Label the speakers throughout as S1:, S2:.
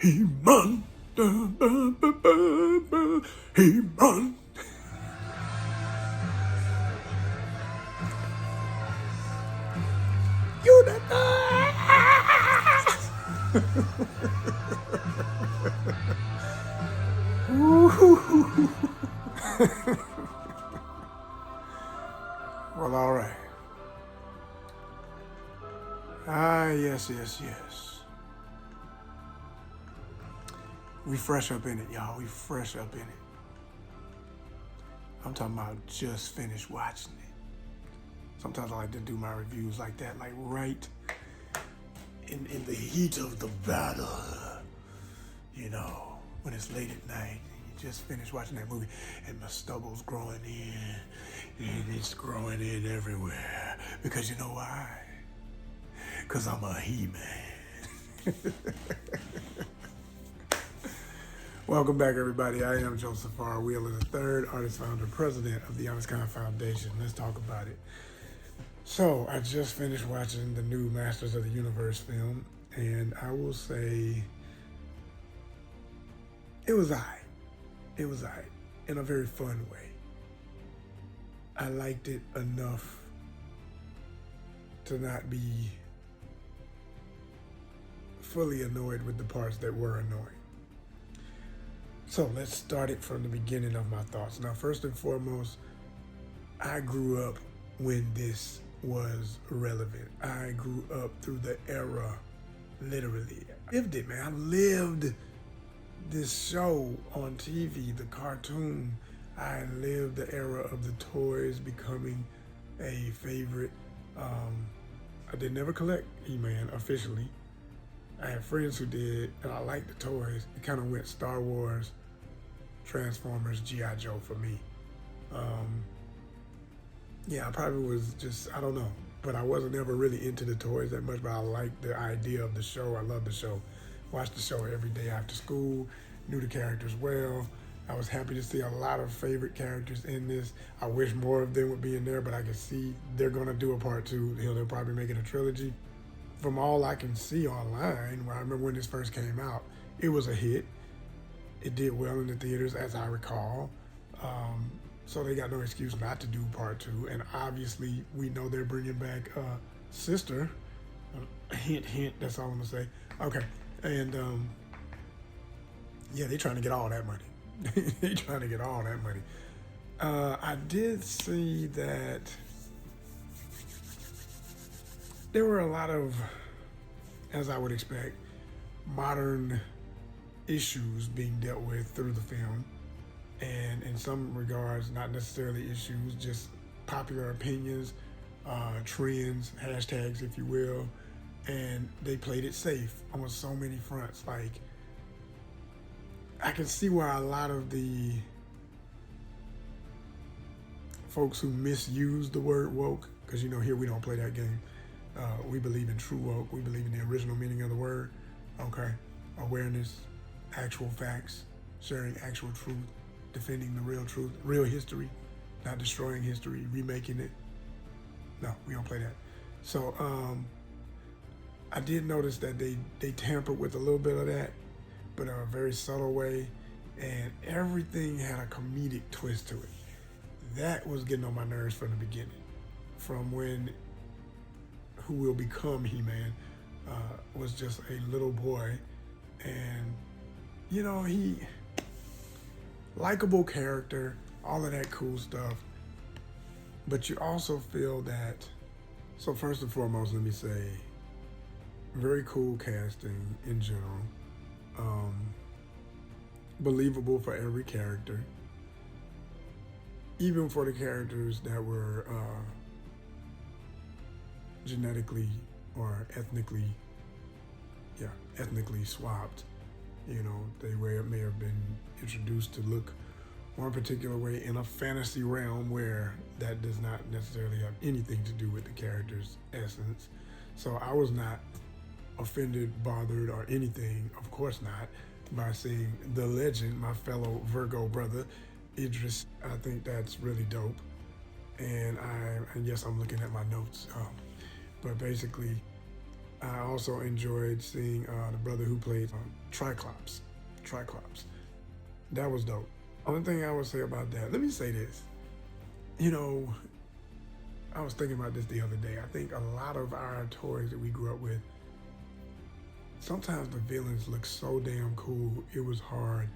S1: He-Man. He-Man. You the Well, all right. Yes. We fresh up in it, y'all. We fresh up in it. I'm talking about just finished watching it. Sometimes I like to do my reviews like that, like right in the heat of the battle. You know, when it's late at night and you just finished watching that movie and my stubble's growing in and it's growing in everywhere. Because you know why? Because I'm a He-Man. Welcome back, everybody. I am Joseph R. Wheeler III, artist, founder, president of the ONYXCON Foundation. Let's talk about it. So, I just finished watching the new Masters of the Universe film, and I will say it was aight. It was aight in a very fun way. I liked it enough to not be fully annoyed with the parts that were annoying. So let's start it from the beginning of my thoughts. Now, first and foremost, I grew up when this was relevant. I grew up through the era, literally. I lived it, man. I lived this show on TV, the cartoon. I lived the era of the toys becoming a favorite. I did never collect He-Man officially. I had friends who did, and I liked the toys. It kind of went Star Wars, Transformers, G.I. Joe for me. Yeah, I probably was just, I don't know. But I wasn't ever really into the toys that much, but I liked the idea of the show. I loved the show. Watched the show every day after school, knew the characters well. I was happy to see a lot of favorite characters in this. I wish more of them would be in there, but I can see they're gonna do a part two. They'll probably make it a trilogy. From all I can see online, where I remember when this first came out, it was a hit. It did well in the theaters, as I recall. So they got no excuse not to do part two. And obviously, we know they're bringing back Sister. Hint, hint, that's all I'm gonna say. Okay, and yeah, they're trying to get all that money. They're trying to get all that money. I did see that there were a lot of, as I would expect, modern issues being dealt with through the film. And in some regards, not necessarily issues, just popular opinions, trends, hashtags, if you will. And they played it safe on so many fronts. Like, I can see why a lot of the folks who misuse the word woke, because you know here we don't play that game. We believe in true woke. We believe in the original meaning of the word. Okay, awareness, actual facts, sharing actual truth, defending the real truth, real history, not destroying history, remaking it. No, we don't play that. So I did notice that they tampered with a little bit of that, but in a very subtle way, and everything had a comedic twist to it. That was getting on my nerves from the beginning. From when who will become He-Man was just a little boy, and you know, he likable character, all of that cool stuff, but you also feel that, so first and foremost, let me say, very cool casting in general, believable for every character, even for the characters that were genetically or ethnically swapped. You know, they may have been introduced to look one particular way in a fantasy realm where that does not necessarily have anything to do with the character's essence. So I was not offended, bothered, or anything, of course not, by seeing the legend, my fellow Virgo brother, Idris. I think that's really dope. And yes, I'm looking at my notes. But basically, I also enjoyed seeing the brother who played Triclops. Triclops. That was dope. Only thing I would say about that, let me say this. You know, I was thinking about this the other day. I think a lot of our toys that we grew up with, sometimes the villains look so damn cool, it was hard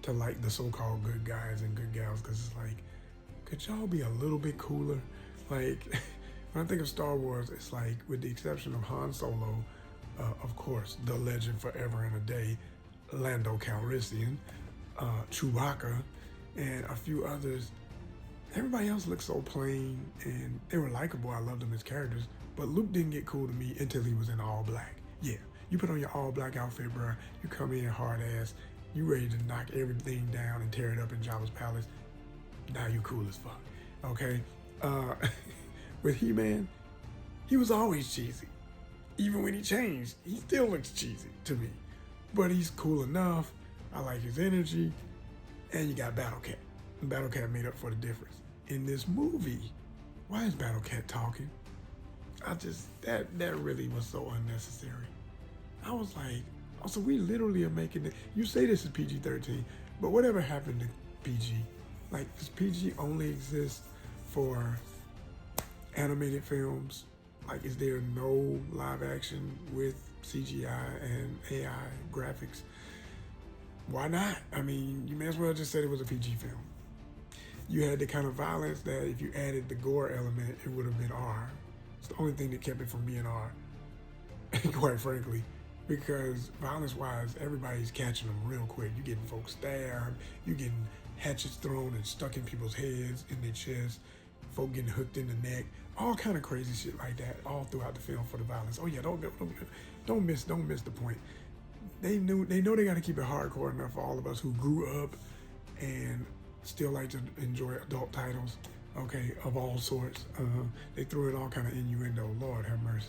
S1: to like the so-called good guys and good gals, because it's like, could y'all be a little bit cooler? Like, when I think of Star Wars, it's like, with the exception of Han Solo, of course, the legend forever and a day, Lando Calrissian, Chewbacca, and a few others, everybody else looked so plain, and they were likable. I loved them as characters, but Luke didn't get cool to me until he was in all black. Yeah, you put on your all black outfit, bro, you come in hard ass, you ready to knock everything down and tear it up in Jabba's palace, now you cool as fuck, okay? With He-Man, he was always cheesy. Even when he changed, he still looks cheesy to me. But he's cool enough, I like his energy, and you got Battle Cat. Battle Cat made up for the difference. In this movie, why is Battle Cat talking? That really was so unnecessary. I was like, oh, so we literally are making it, you say this is PG-13, but whatever happened to PG? Like, does PG only exist for animated films? Like, is there no live action with CGI and AI graphics? Why not? I mean, you may as well just said it was a PG film. You had the kind of violence that if you added the gore element, it would have been R. It's the only thing that kept it from being R, quite frankly, because violence-wise, everybody's catching them real quick. You're getting folks stabbed, you're getting hatchets thrown and stuck in people's heads, in their chest, folk getting hooked in the neck, all kind of crazy shit like that, all throughout the film for the violence. Oh yeah, don't miss the point. They know they got to keep it hardcore enough for all of us who grew up and still like to enjoy adult titles, okay, of all sorts. They threw in all kind of innuendo. Lord have mercy.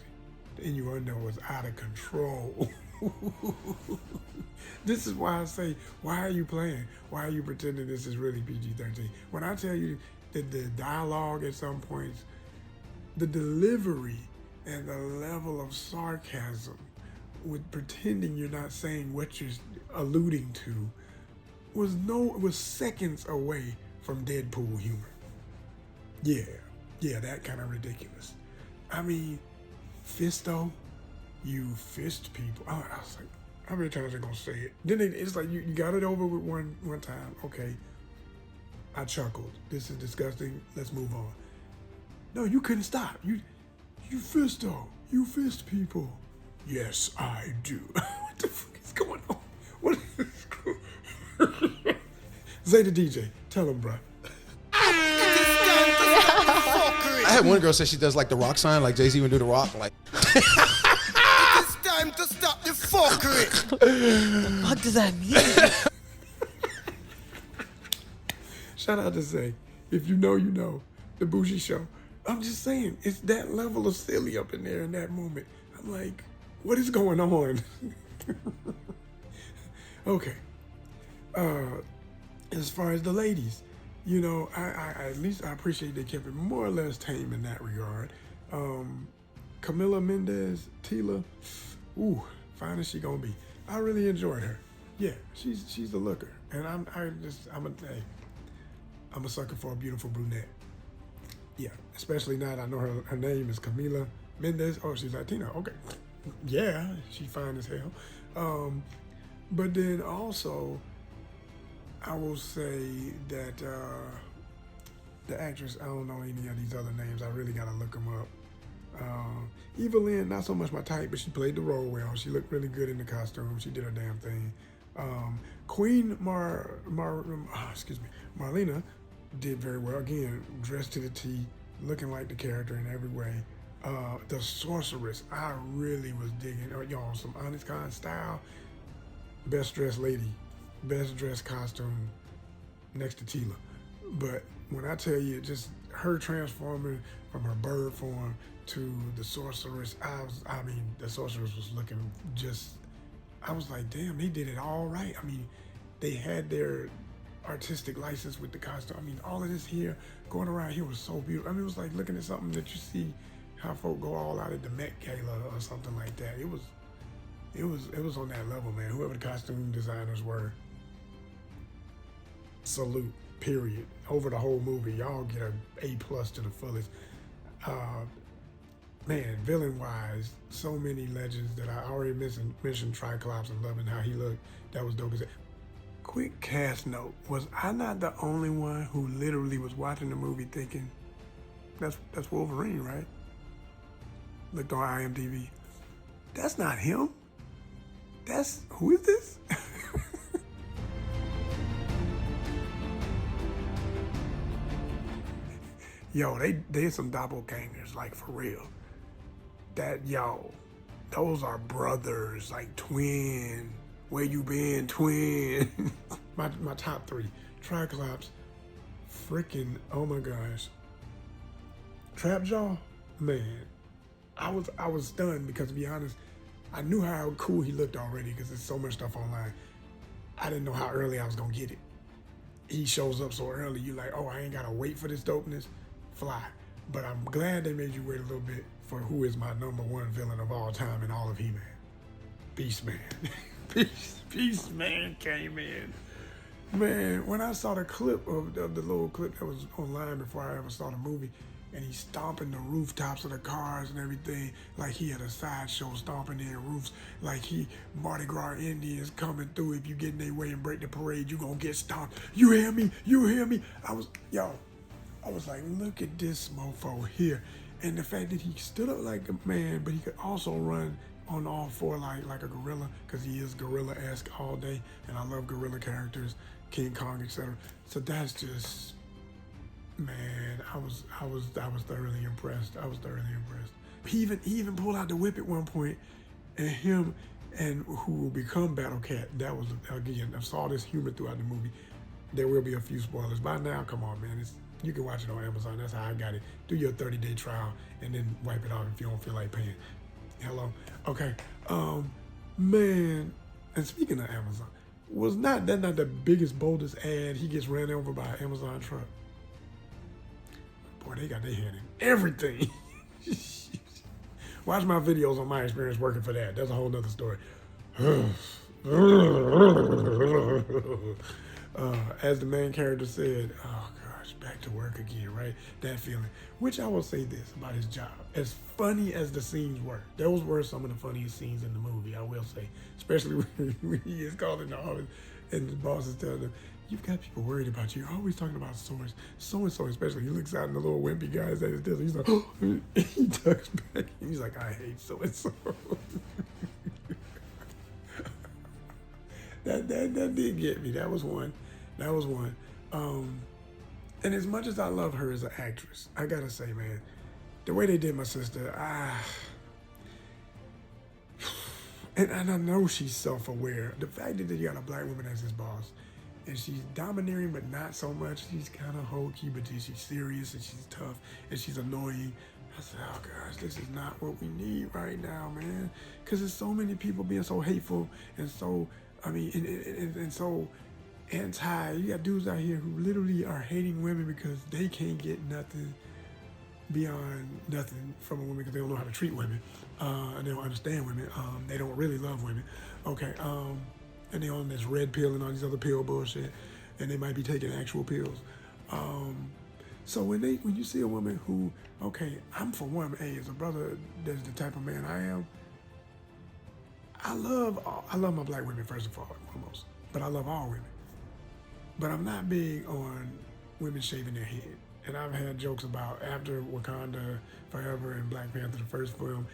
S1: The innuendo was out of control. This is why I say, why are you playing? Why are you pretending this is really PG-13? When I tell you that the dialogue at some points, the delivery and the level of sarcasm with pretending you're not saying what you're alluding to was seconds away from Deadpool humor. Yeah, that kind of ridiculous. I mean, Fisto, you fist people. I was like, how many times are they gonna say it? Then it's like you got it over with one time. Okay, I chuckled. This is disgusting. Let's move on. No, you couldn't stop. You Fisto, you fist people. Yes, I do. What the fuck is going on? What is this? Say the DJ. Tell him, bro.
S2: I had one girl say she does like the rock sign, like Jay-Z would do the rock, like.
S3: It's time to stop the fuckery.
S4: The fuck does that mean?
S1: Shout out to Zay. If you know, you know. The Bougie Show. I'm just saying, it's that level of silly up in there in that moment. I'm like, what is going on? Okay. As far as the ladies, you know, I at least I appreciate they kept it more or less tame in that regard. Camila Mendez, Tila, ooh, fine as she gonna be. I really enjoyed her. Yeah, she's a looker, and I'm a sucker for a beautiful brunette. Yeah, especially now that I know her name is Camila Mendez. Oh, she's Latina. Okay, yeah, she's fine as hell. But then also, I will say that the actress, I don't know any of these other names. I really gotta look them up. Evelyn, not so much my type, but she played the role well. She looked really good in the costume. She did her damn thing. Queen Marlena did very well. Again, dressed to the T, looking like the character in every way. The sorceress, I really was digging. Y'all, some ONYXCON style. Best dressed lady, best dressed costume next to Tila. But when I tell you, just her transforming from her bird form to the sorceress, the sorceress was looking just, I was like, damn, they did it all right. I mean, they had their artistic license with the costume. I mean, all of this here, going around here was so beautiful. I mean, it was like looking at something that you see how folk go all out at the Met Gala or something like that. It was on that level, man. Whoever the costume designers were, salute. Period. Over the whole movie, y'all get a A+ to the fullest. Man, villain wise, so many legends that I already mentioned Triclops and loving how he looked. That was dope as it. Quick cast note: was I not the only one who literally was watching the movie thinking that's Wolverine, right? Looked on IMDb. That's not him. Who is this? Yo, they some doppelgangers, like for real. Those are brothers, like twin. Where you been, twin? my top 3: Triclops, freaking, oh my gosh, Trapjaw, man. I was stunned because, to be honest, I knew how cool he looked already because there's so much stuff online. I didn't know how early I was gonna get it. He shows up so early, you like, oh, I ain't gotta wait for this dopeness. Fly. But I'm glad they made you wait a little bit for who is my #1 villain of all time in all of He-Man. Beastman. Beastman came in. Man, when I saw the clip of the little clip that was online before I ever saw the movie, and he's stomping the rooftops of the cars and everything, like he had a sideshow stomping their roofs, like Mardi Gras Indians coming through. If you get in their way and break the parade, you gonna get stomped. You hear me? You hear me? I was like, look at this mofo here. And the fact that he stood up like a man, but he could also run on all 4 like a gorilla, because he is gorilla-esque all day, and I love gorilla characters, King Kong, etc. So that's just, man, I was thoroughly impressed. I was thoroughly impressed. He even pulled out the whip at one point, and him and who will become Battle Cat, that was, again, I saw this humor throughout the movie. There will be a few spoilers. By now, come on, man, you can watch it on Amazon. That's how I got it. Do your 30-day trial and then wipe it off if you don't feel like paying. Hello? Okay. Man, and speaking of Amazon, was not the biggest, boldest ad? He gets ran over by an Amazon truck. Boy, they got their hand in everything. Watch my videos on my experience working for that. That's a whole nother story. As the main character said, oh gosh, back to work again, right? That feeling. Which I will say this about his job. As funny as the scenes were, those were some of the funniest scenes in the movie, I will say. Especially when he is called in the office and the boss is telling him, you've got people worried about you. You're always talking about so-and-so especially. He looks out and the little wimpy guy is at his desk. He's like, oh, he ducks back. He's like, I hate so-and-so. That did get me. That was one. And as much as I love her as an actress, I gotta say, man, the way they did my sister, and I know she's self-aware. The fact that you got a black woman as his boss, and she's domineering, but not so much. She's kind of hokey, but she's serious, and she's tough, and she's annoying. I said, oh gosh, this is not what we need right now, man. Because there's so many people being so hateful and so, and so anti. You got dudes out here who literally are hating women because they can't get nothing beyond nothing from a woman because they don't know how to treat women, and they don't understand women. They don't really love women. Okay, and they're on this red pill and all these other pill bullshit, and they might be taking actual pills. So when you see a woman who, okay, I'm for one, as a brother, that's the type of man I am. I love my black women first and foremost, but I love all women. But I'm not big on women shaving their head. And I've had jokes about after Wakanda Forever and Black Panther, the first film,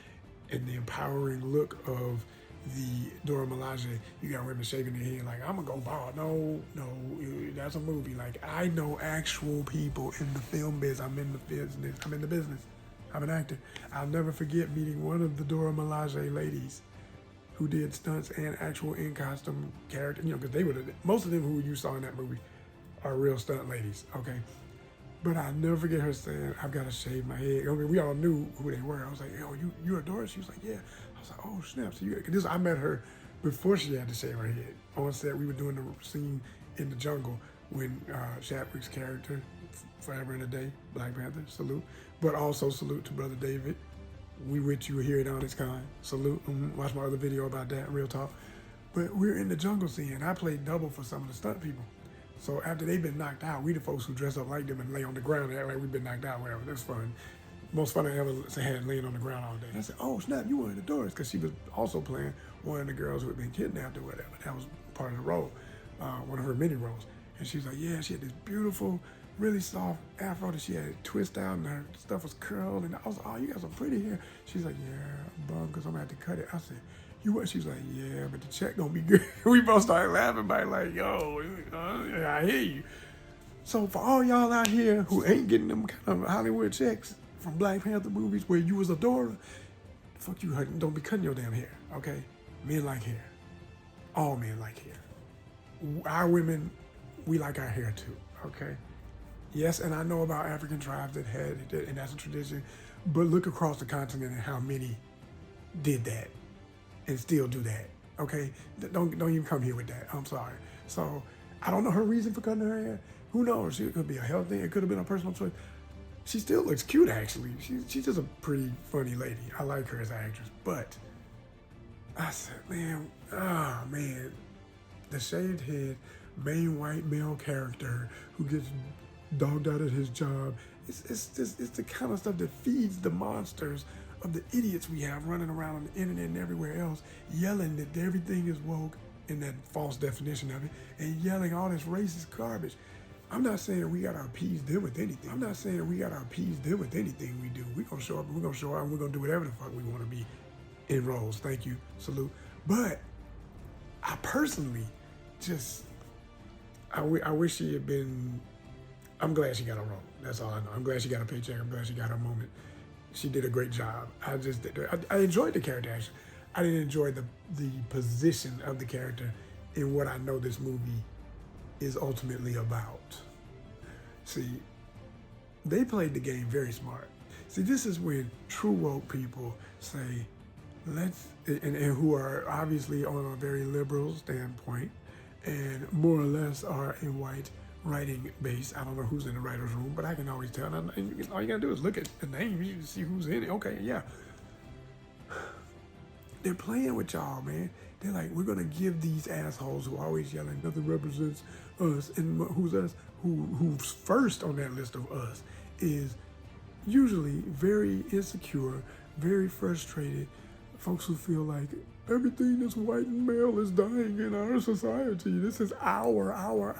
S1: and the empowering look of the Dora Milaje, you got women shaving their head like, I'm gonna go bald. No, that's a movie. Like, I know actual people in the film biz. I'm in the business. I'm an actor. I'll never forget meeting one of the Dora Milaje ladies who did stunts and actual in-costume character, because most of them who you saw in that movie are real stunt ladies, okay? But I'll never forget her saying, I've got to shave my head. I mean, we all knew who they were. I was like, yo, you a Dora? She was like, yeah. I was like, oh, snap. So I met her before she had to shave her head. On set, we were doing the scene in the jungle when Chadwick's character, Forever and a Day, Black Panther, salute. But also salute to Brother David, we with you here at ONYXCON. Salute. Watch my other video about that, real talk. But we're in the jungle scene. I played double for some of the stunt people. So after they've been knocked out, we the folks who dress up like them and lay on the ground and act like we've been knocked out, whatever. That's fun. Most fun I ever had laying on the ground all day. And I said, oh snap, you one of the Doors, because she was also playing one of the girls who had been kidnapped or whatever. That was part of the role, one of her mini roles. And she was like, yeah, she had this beautiful, really soft afro that she had twist out and her stuff was curled. And I was like, oh, you got some pretty hair. She's like, yeah, I'm bummed because I'm going to have to cut it. I said, you what? She was like, yeah, but the check gonna be good. We both started laughing by like, yo, I hear you. So for all y'all out here who ain't getting them kind of Hollywood checks from Black Panther movies where you was a Dora, fuck you, don't be cutting your damn hair, okay? Men like hair. All men like hair. Our women, we like our hair too, okay? Yes, and I know about African tribes that had it, and that's a tradition, but look across the continent and how many did that and still do that, okay? Don't even come here with that, I'm sorry. So, I don't know her reason for cutting her hair. Who knows? It could be a health thing, it could have been a personal choice. She still looks cute, actually. She's just a pretty funny lady. I like her as an actress, but I said, man, the shaved head, main white male character who gets dogged out at his job. It's the kind of stuff that feeds the monsters of the idiots we have running around on the internet and everywhere else, yelling that everything is woke in that false definition of it, and yelling all this racist garbage. I'm not saying we gotta appease them with anything. I'm not saying we gotta appease them with anything we do. We're gonna show up and we're gonna show out and we're gonna do whatever the fuck we wanna be in roles. Thank you, salute. But I personally just, I wish she had been, I'm glad she got a role. That's all I know. I'm glad she got a paycheck. I'm glad she got her moment. She did a great job. I enjoyed the character actually. I didn't enjoy the position of the character in what I know this movie is ultimately about. See, they played the game very smart. See, this is when true woke people say, and who are obviously on a very liberal standpoint and more or less are a white writing base. I don't know who's in the writer's room, but I can always tell. And all you gotta do is look at the name, you can see who's in it. Okay, yeah. They're playing with y'all, man. They're like, we're gonna give these assholes who are always yelling, nothing represents us, and who's us, who's first on that list of us is usually very insecure, very frustrated, folks who feel like everything that's white and male is dying in our society. This is our.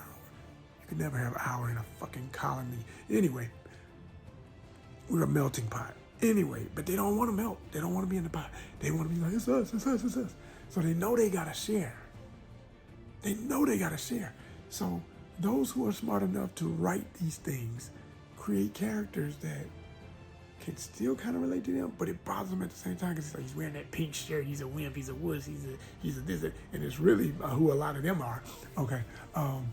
S1: You can never have our in a fucking colony. Anyway, we're a melting pot. Anyway, but they don't want to melt. They don't want to be in the pot. They want to be like, it's us, it's us, it's us. So they know they gotta share. They know they gotta share. So those who are smart enough to write these things create characters that can still kind of relate to them, but it bothers them at the same time because it's like he's wearing that pink shirt, he's a wimp, he's a wuss, he's a this, and it's really who a lot of them are. Okay. But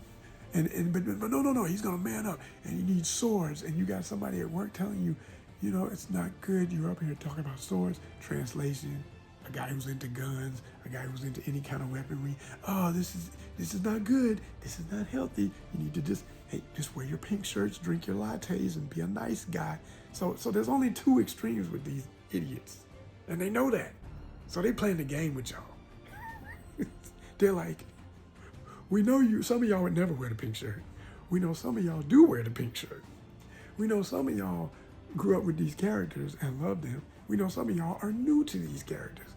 S1: no, he's gonna man up, and he needs swords, and you got somebody at work telling you, you know, it's not good. You're up here talking about swords. Translation: a guy who's into guns, a guy who's into any kind of weaponry. Oh, this is not good. This is not healthy. You need to just wear your pink shirts, drink your lattes, and be a nice guy. So there's only two extremes with these idiots, and they know that. So they playing the game with y'all. They're like, we know you. Some of y'all would never wear the pink shirt. We know some of y'all do wear the pink shirt. We know some of y'all grew up with these characters and love them. We know some of y'all are new to these characters.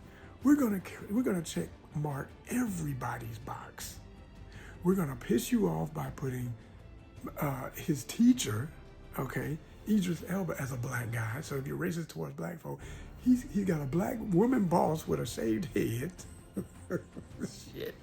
S1: We're gonna check mark everybody's box. We're gonna piss you off by putting his teacher, okay, Idris Elba, as a black guy. So if you're racist towards black folk, he's got a black woman boss with a shaved head. Shit.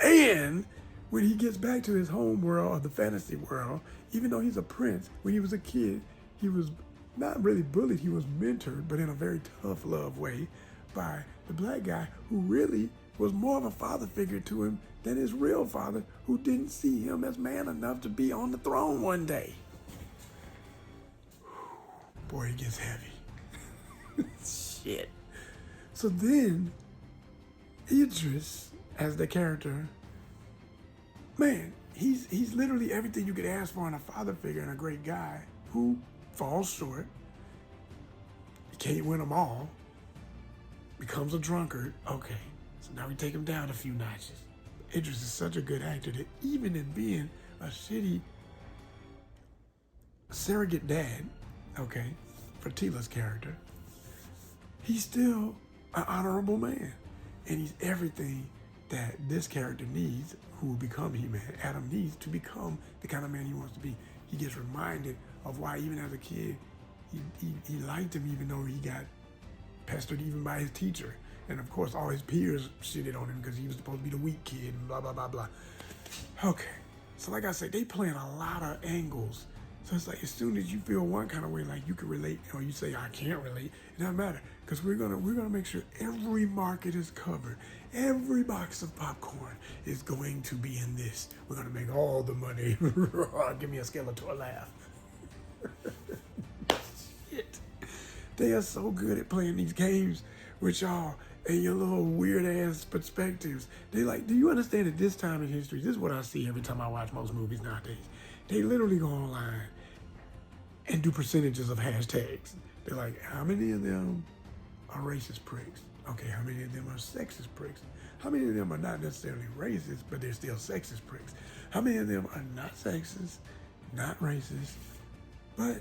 S1: And when he gets back to his home world, or the fantasy world, even though he's a prince, when he was a kid, he was not really bullied, he was mentored, but in a very tough love way by the black guy who really was more of a father figure to him than his real father, who didn't see him as man enough to be on the throne one day. Boy, it gets heavy. Shit. So then, Idris, as the character, man, he's literally everything you could ask for in a father figure and a great guy who falls short. can't win them all, becomes a drunkard. Okay, so now we take him down a few notches. Idris is such a good actor that even in being a shitty surrogate dad, okay, for Tila's character, he's still an honorable man. And he's everything that this character needs, who will become He-Man. Adam needs to become the kind of man he wants to be. He gets reminded of why, even as a kid, he liked him, even though he got pestered even by his teacher. And of course, all his peers shitted on him because he was supposed to be the weak kid and blah, blah, blah, blah. Okay, so like I said, they playing a lot of angles. So it's like, as soon as you feel one kind of way, like you can relate, or you say, I can't relate, it doesn't matter. Because we're gonna make sure every market is covered. Every box of popcorn is going to be in this. We're gonna make all the money. Give me a Skeletor laugh. Shit. They are so good at playing these games with y'all and your little weird ass perspectives. They like, do you understand at this time in history, this is what I see every time I watch most movies nowadays. They literally go online and do percentages of hashtags. They're like, how many of them are racist pricks? Okay, how many of them are sexist pricks? How many of them are not necessarily racist, but they're still sexist pricks? How many of them are not sexist, not racist, but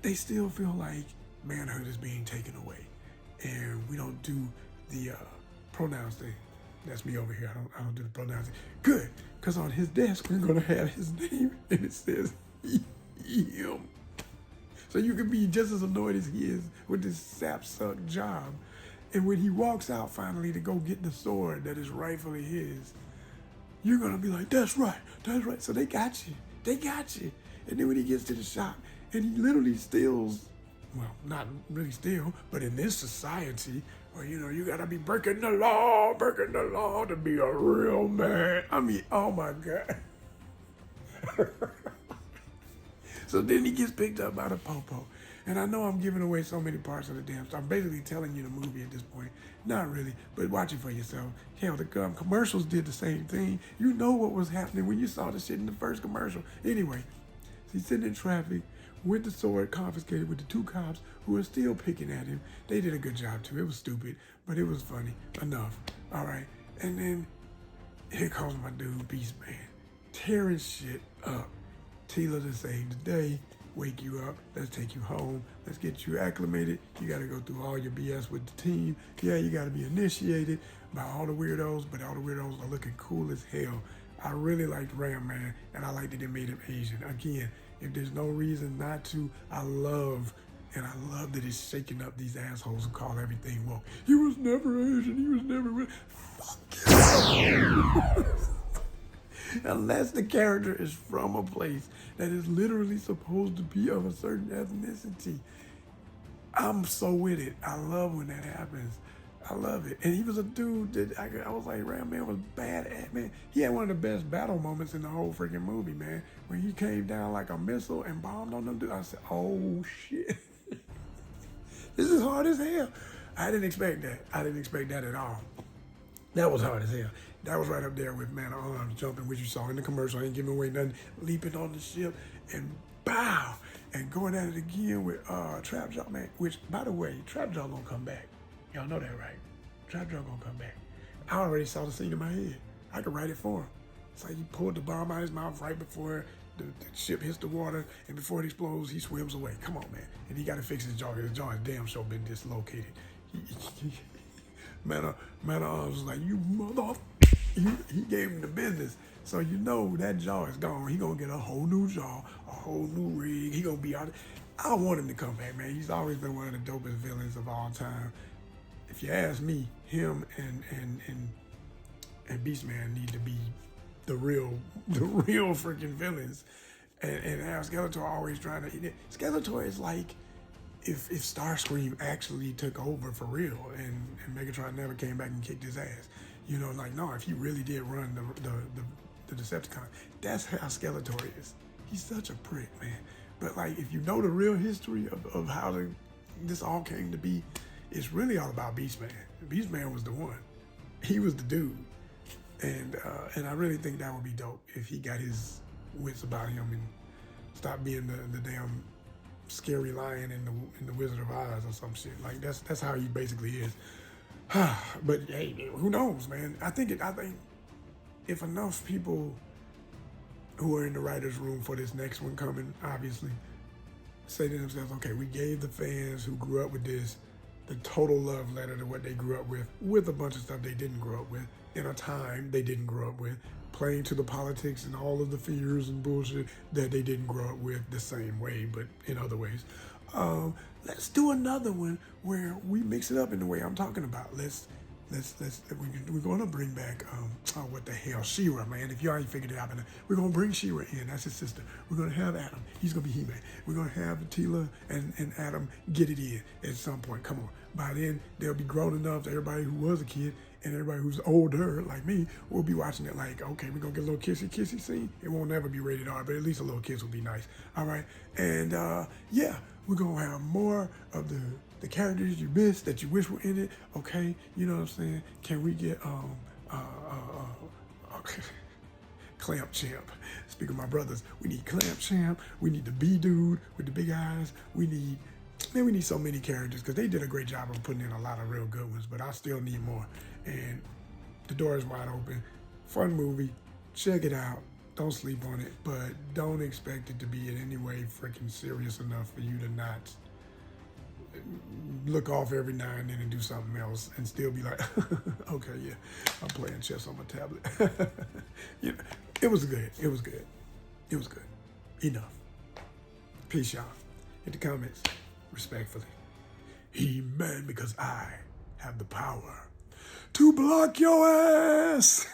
S1: they still feel like manhood is being taken away? And we don't do the pronouns thing. That's me over here. I don't do the pronouns thing. Good, because on his desk, we're going to have his name, and it says him. So you can be just as annoyed as he is with this sap-suck job. And when he walks out finally to go get the sword that is rightfully his, you're going to be like, that's right, that's right. So they got you. They got you. And then when he gets to the shop and he literally steals, well, not really steal, but in this society, where, you know, you got to be breaking the law to be a real man. I mean, oh my God. So then he gets picked up by the popo. And I know I'm giving away so many parts of the damn stuff. I'm basically telling you the movie at this point. Not really, but watch it for yourself. Hell, the commercials did the same thing. You know what was happening when you saw the shit in the first commercial. Anyway, he's sitting in traffic with the sword confiscated with the two cops who are still picking at him. They did a good job too. It was stupid, but it was funny enough. All right. And then here comes my dude, Beast Man, tearing shit up. Tila to save the day, wake you up, let's take you home, let's get you acclimated. You gotta go through all your BS with the team. Yeah, you gotta be initiated by all the weirdos, but all the weirdos are looking cool as hell. I really liked Ram Man, and I liked that they made him Asian. Again, if there's no reason not to, I love that it's shaking up these assholes who call everything woke. He was never Asian, he was never... Fuck you. Unless the character is from a place that is literally supposed to be of a certain ethnicity. I'm so with it. I love when that happens. I love it. And he was a dude that I was like, Ram Man was bad at, man. He had one of the best battle moments in the whole freaking movie, man. When he came down like a missile and bombed on them dudes, I said, oh shit. This is hard as hell. I didn't expect that. I didn't expect that at all. That was hard as hell. That was right up there with Man of Arms jumping, which you saw in the commercial. I ain't giving away nothing. Leaping on the ship and bow. And going at it again with Trapjaw, man. Which, by the way, Trapjaw gonna come back. Y'all know that, right? Trapjaw gonna come back. I already saw the scene in my head. I could write it for him. It's like he pulled the bomb out of his mouth right before the ship hits the water, and before it explodes, he swims away. Come on, man. And he got to fix his jaw. His jaw is damn sure been dislocated. Man of Arms was like, you mother... He gave him the business. So you know that jaw is gone. He gonna get a whole new jaw, a whole new rig. He gonna be out. I want him to come back, man. He's always been one of the dopest villains of all time. If you ask me, him and Beast Man need to be the real freaking villains. And how Skeletor always trying to... Skeletor is like if Starscream actually took over for real and Megatron never came back and kicked his ass. You know, like, no, if he really did run the Decepticon, that's how Skeletor is. He's such a prick, man. But, like, if you know the real history of how this all came to be, it's really all about Beastman. Beastman was the one. He was the dude. And I really think that would be dope if he got his wits about him and stopped being the damn scary lion in the Wizard of Oz or some shit. Like that's how he basically is. But hey, who knows, man? I think if enough people who are in the writers' room for this next one coming, obviously, say to themselves, okay, we gave the fans who grew up with this the total love letter to what they grew up with a bunch of stuff they didn't grow up with, in a time they didn't grow up with, playing to the politics and all of the fears and bullshit that they didn't grow up with the same way, but in other ways. Let's do another one where we mix it up in the way I'm talking about. We're gonna bring back what the hell, She-Ra, man. If you already figured it out, we're gonna bring She-Ra in. That's his sister. We're gonna have Adam. He's gonna be He-Man. We're gonna have Tila and Adam get it in at some point. Come on. By then they'll be grown enough. Everybody who was a kid and everybody who's older like me will be watching it. Like, okay, we're gonna get a little kissy scene. It won't never be rated R, but at least a little kiss will be nice. All right, and yeah, we're gonna have more of the characters you missed that you wish were in it. Okay, you know what I'm saying? Can we get Clamp Champ? Speaking of my brothers, we need Clamp Champ. We need the B dude with the big eyes. We need so many characters because they did a great job of putting in a lot of real good ones. But I still need more. And the door is wide open. Fun movie. Check it out. Don't sleep on it, but don't expect it to be in any way freaking serious enough for you to not look off every now and then and do something else and still be like, okay, yeah, I'm playing chess on my tablet. You know, it was good. It was good. It was good. Enough. Peace, y'all. In the comments, respectfully. He-Man, because I have the power to block your ass.